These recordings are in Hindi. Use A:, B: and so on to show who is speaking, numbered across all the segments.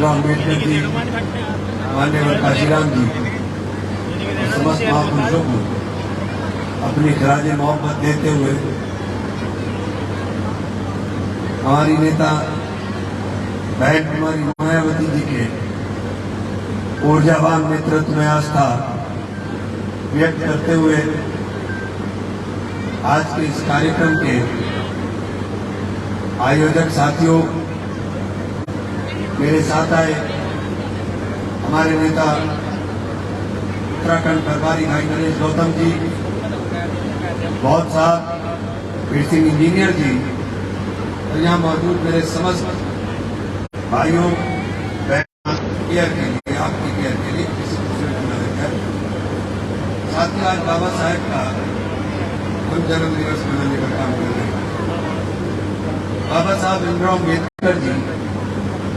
A: भीमराव अम्बेडकर जी, माननीय काशीराम जी, समस्त महापुरुषों को अपनी खराज मोहब्बत देते हुए हमारी नेता बहन कुमारी मायावती जी के ऊर्जावान नेतृत्व में आस्था व्यक्त करते हुए आज के इस कार्यक्रम के आयोजक साथियों, मेरे साथ आए हमारे नेता उत्तराखंड प्रभारी भाई नरेश गौतम जी, बहुत साहब, वीर सिंह इंजीनियर जी, और यहाँ मौजूद मेरे समस्त भाइयों बहनों, केयर के लिए, आपकी केयर के लिए किसी दूसरे को न लेकर साथ ही आज बाबा साहेब का जन्म दिवस मनाने का काम कर रहे हैं। बाबा साहब भीमराव अम्बेडकर जी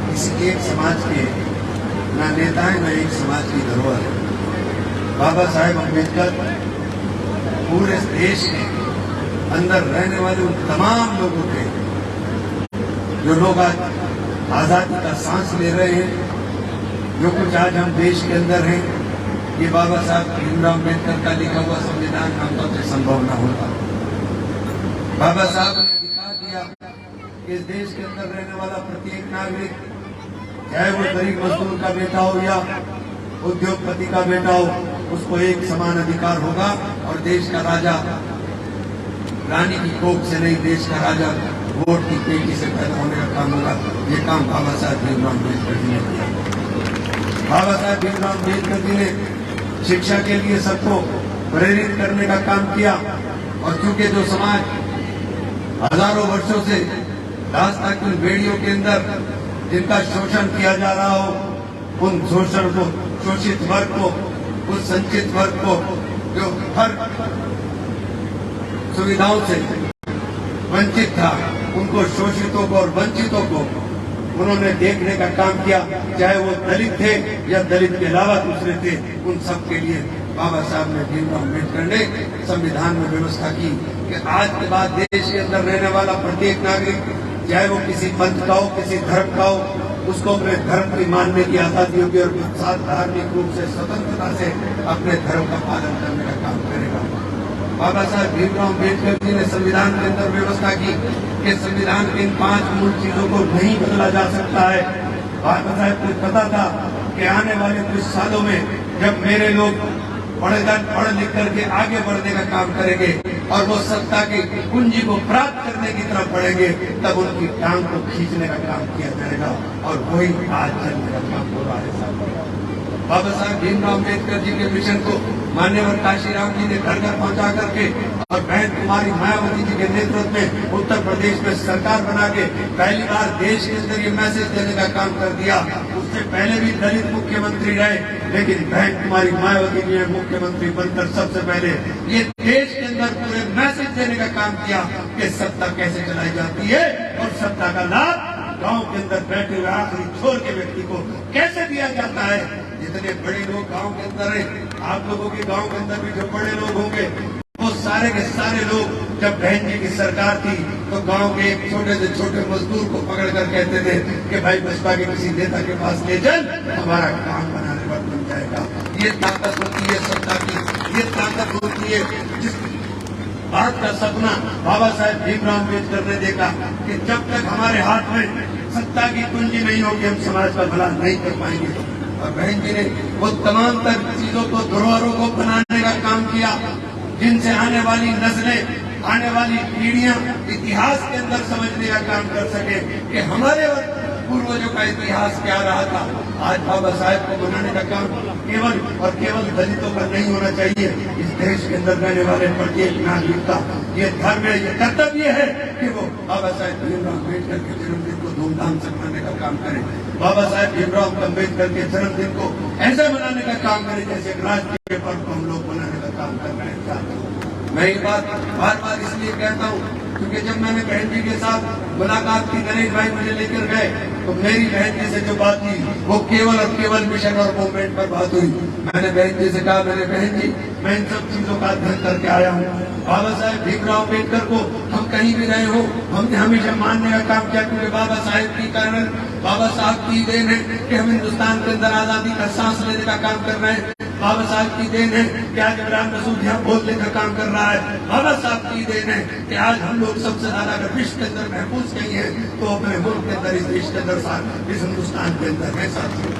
A: किसी एक समाज के न नेता है, न एक समाज की धरोहर है। बाबा साहेब अम्बेडकर पूरे देश के अंदर रहने वाले उन तमाम लोगों के, जो लोग आज आजादी का सांस ले रहे हैं, जो कुछ आज हम देश के अंदर हैं, ये बाबा साहब भीमराव अम्बेडकर का लिखा हुआ संविधान आमतौर से संभव न होता। बाबा साहब ने दिखा दिया कि इस देश के अंदर रहने वाला प्रत्येक नागरिक, चाहे वो गरीब मजदूर का बेटा हो या उद्योगपति का बेटा हो, उसको एक समान अधिकार होगा और देश का राजा रानी की कोख से नहीं, देश का राजा वोट की पेटी से पैदा होने का काम होगा। ये काम बाबा साहब भीमराव अम्बेडकर जी ने किया। बाबा साहब भीमराव अम्बेडकर जी ने शिक्षा के लिए सबको प्रेरित करने का काम किया, और चूंकि जो समाज हजारों वर्षों से रास्ता की बेड़ियों के अंदर जिनका शोषण किया जा रहा हो, उन शोषण को, शोषित वर्ग को, उस संचित वर्ग को जो हर सुविधाओं से वंचित था, उनको शोषितों को और वंचितों को उन्होंने देखने का काम किया, चाहे वो दलित थे या दलित के अलावा दूसरे थे, उन सब के लिए बाबा साहब ने, भीमराव अम्बेडकर ने संविधान में व्यवस्था की कि आज के बाद देश के अंदर रहने वाला प्रत्येक नागरिक, चाहे वो किसी पंथ का हो, किसी धर्म का हो, उसको अपने धर्म की मानने की आजादी होगी और साथ धार्मिक रूप से स्वतंत्रता से अपने धर्म का पालन करने का काम करेगा। बाबा साहब भीमराव अम्बेडकर जी ने संविधान के अंदर व्यवस्था की कि संविधान के इन 5 मूल चीजों को नहीं बदला जा सकता है। बाबा साहब को पता था कि आने वाले कुछ सालों में जब मेरे लोग पढ़ लिख करके आगे बढ़ने का काम करेंगे और वो सत्ता की कुंजी को प्राप्त करने की तरफ बढ़ेंगे, तब उनकी टांग को खींचने का काम किया जाएगा, और वही आज चलने का काम हो रहा है। बाबा साहब भीमराव अम्बेडकर जी के मिशन को मान्यवर काशीराम जी ने घर घर पहुंचा करके और बहन कुमारी मायावती जी के नेतृत्व में उत्तर प्रदेश में सरकार बना के पहली बार देश के अंदर ये मैसेज देने का काम कर दिया। उससे पहले भी दलित मुख्यमंत्री रहे, लेकिन बहन कुमारी मायावती जी ने मुख्यमंत्री बनकर सबसे पहले ये देश के अंदर पूरे मैसेज देने का काम किया कि सत्ता कैसे चलाई जाती है और सत्ता का लाभ गांव के अंदर बैठे हुए आखिरी छोर के व्यक्ति को कैसे दिया जाता है। जितने बड़े लोग गांव के अंदर हैं, आप लोगों के गांव के अंदर भी जो बड़े लोग होंगे, वो सारे के सारे लोग, जब बहन जी की सरकार थी तो गांव के एक छोटे से छोटे मजदूर को पकड़कर कहते थे कि भाई बसपा के किसी नेता के पास ले चल, हमारा काम बनाने पर बन जाएगा। ये ताकत होती है सत्ता की, ये ताकत होती है जिस बात का सपना बाबा साहेब भीमराव अम्बेडकर ने देखा कि जब तक हमारे हाथ में सत्ता की कुंजी नहीं होगी, हम समाज का भला नहीं कर पाएंगे। और बहन जी ने वो तमाम तर चीजों को, धरोहरों को बनाने का काम किया, जिनसे आने वाली नस्लें, आने वाली पीढ़ियां इतिहास के अंदर समझने का काम कर सके कि हमारे पूर्वजों का इतिहास क्या रहा था। आज बाबा साहेब को बनाने का काम केवल और केवल दलितों का नहीं होना चाहिए। इस देश के अंदर रहने वाले प्रत्येक नागरिक का ये धर्म है, ये कर्तव्य है कि वो बाबा साहेब भीमराव अम्बेडकर के जन्मदिन को धूमधाम से मनाने का काम करें। बाबा साहेब भीमराव अम्बेडकर के जन्मदिन को ऐसे मनाने का काम करें जैसे राष्ट्रीय पर्व को हम लोग मनाने का काम कर रहे हैं। मैं ये बात बार बार इसलिए कहता हूँ क्योंकि जब मैंने बहन जी के साथ मुलाकात की, गणेश भाई मुझे लेकर गए, तो मेरी बहन जी से जो बात की वो केवल और केवल मिशन और मूवमेंट पर बात हुई। मैंने बहन जी से कहा, मेरे बहन जी मैं इन सब चीजों का अध्ययन करके आया हूँ। बाबा साहेब भीमराव अम्बेडकर को हम कहीं भी रहे हो, हमने हमेशा मानने का काम किया, क्योंकि बाबा साहेब की कारण, बाबा साहब की देन है कि हम हिंदुस्तान के अंदर आजादी का सांस लेने का काम कर रहे हैं। बाबा साहब की देन है कि आज इमरान मसूद यहाँ बोलने का काम कर रहा है। बाबा साहब की देन है कि आज हम लोग सबसे ज्यादा अगर विश्व के अंदर महफूज नहीं है तो अपने मुल्क के अंदर, इस देश के अंदर, इस हिंदुस्तान के अंदर है। साथियों,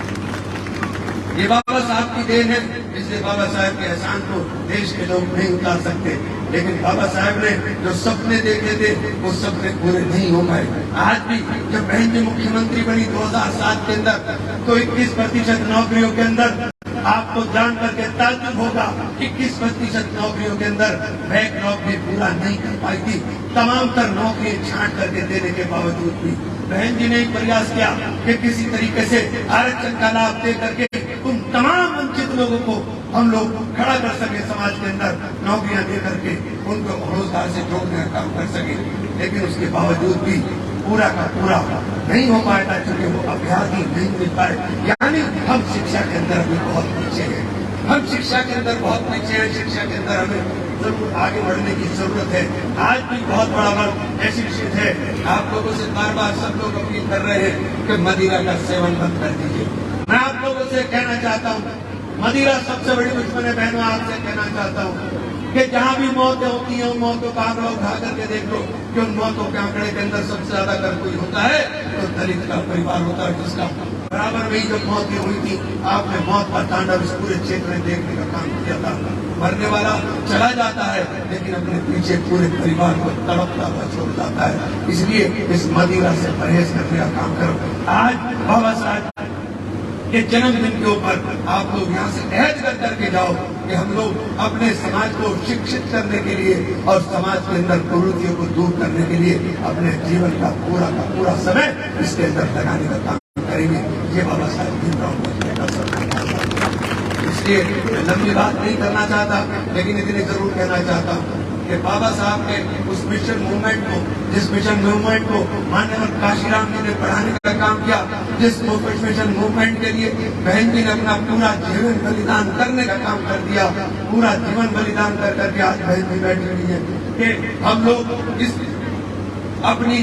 A: ये बाबा साहब की देन है, इसलिए बाबा साहब के एहसान को देश के लोग नहीं उतार सकते। लेकिन बाबा साहब ने जो सपने देखे थे वो सपने पूरे नहीं हो पाए। आज भी जब बहन जी मुख्यमंत्री बनी 2007 के अंदर, तो 21% नौकरियों के अंदर आपको जान करके ताज्जुब होगा, 21% नौकरियों के अंदर बैकलॉग भी पूरा नहीं कर पाई थी। तमाम तर नौकरी छांट करके देने के बावजूद भी बहन जी ने प्रयास किया कि किसी तरीके से आरक्षण का लाभ दे करके उन तमाम वंचित लोगों को हम लोग खड़ा कर सके, समाज के अंदर नौकरियां दे करके उनको रोजगार से जोड़ने का काम कर सके। लेकिन उसके बावजूद भी पूरा का पूरा नहीं हो पाएगा, क्योंकि वो अभ्यास ही नहीं मिल पाए। यानी हम शिक्षा के अंदर अभी बहुत पीछे हैं, हम शिक्षा के अंदर बहुत पीछे हैं। शिक्षा के अंदर हमें जरूर आगे बढ़ने की जरूरत है। आज भी बहुत बड़ा वर्ग ऐसी विषय है, आप लोगों से बार बार सब लोग अपील कर रहे हैं कि मदिरा का सेवन बंद कर दीजिए। मैं आप लोगों से कहना चाहता हूँ, मदिरा सबसे बड़ी दुश्मन है। बहनों, आपसे कहना चाहता हूँ कि जहाँ भी मौतें होती हैं, उन मौतों का आंकड़ा उठा करके देख लो कि उन मौतों के आंकड़े के अंदर सबसे ज्यादा अगर कोई होता है तो दलित का परिवार होता है, जिसका बराबर में जब मौतें हुई थी, आपने मौत का तांडव इस पूरे क्षेत्र में देखने का काम किया था। मरने वाला चला जाता है, लेकिन अपने पीछे पूरे परिवार को तड़पता हुआ छोड़ जाता है। इसलिए इस मदिरा से परहेज करने का काम करो। आज बाबा साहब के जन्मदिन के ऊपर आप लोग यहाँ से अहद कर करके जाओ कि हम लोग अपने समाज को शिक्षित करने के लिए और समाज के अंदर कुरीतियों को दूर करने के लिए अपने जीवन का पूरा समय इसके अंदर लगाने का काम करेंगे। ये बाबा साहब भीमराव अम्बेडकर का सपना। इसलिए लंबी बात नहीं करना चाहता, लेकिन इतनी जरूर कहना चाहता हूँ कि बाबा साहब के उस मिशन मूवमेंट को, जिस मिशन मूवमेंट को माननीय काशीराम जी ने बढ़ाने का काम किया, जिस मिशन मूवमेंट के लिए बहन जी ने अपना पूरा जीवन बलिदान करने का काम कर दिया, पूरा जीवन बलिदान कर करके आज बहन जी बैठी हुई है कि हम लोग इस अपनी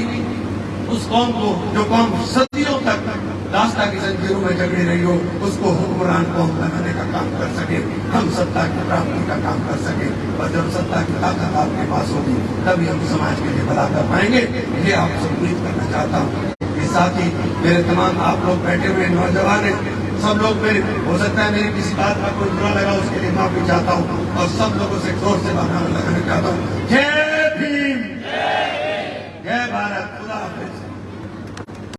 A: उस कौम को, जो कौम सदियों तक दास्ता की जंजीरों में जकड़ी रही हो, उसको हुक्मरान कौम बनाने का काम कर सके, हम सत्ता की प्राप्ति का काम कर सके। और जब सत्ता की ताकत आपके पास होगी तभी हम समाज के लिए भला कर पाएंगे। ये आपसे उम्मीद करना चाहता हूँ। साथ ही मेरे तमाम आप लोग बैठे हुए नौजवान हैं, सब लोग मेरे, हो सकता है मेरी किसी बात का कोई बुरा लगा, उसके लिए माफी चाहता हूँ और सब लोगों से जोर से बहाना लगाना चाहता हूँ। जय भीम, जय भारत।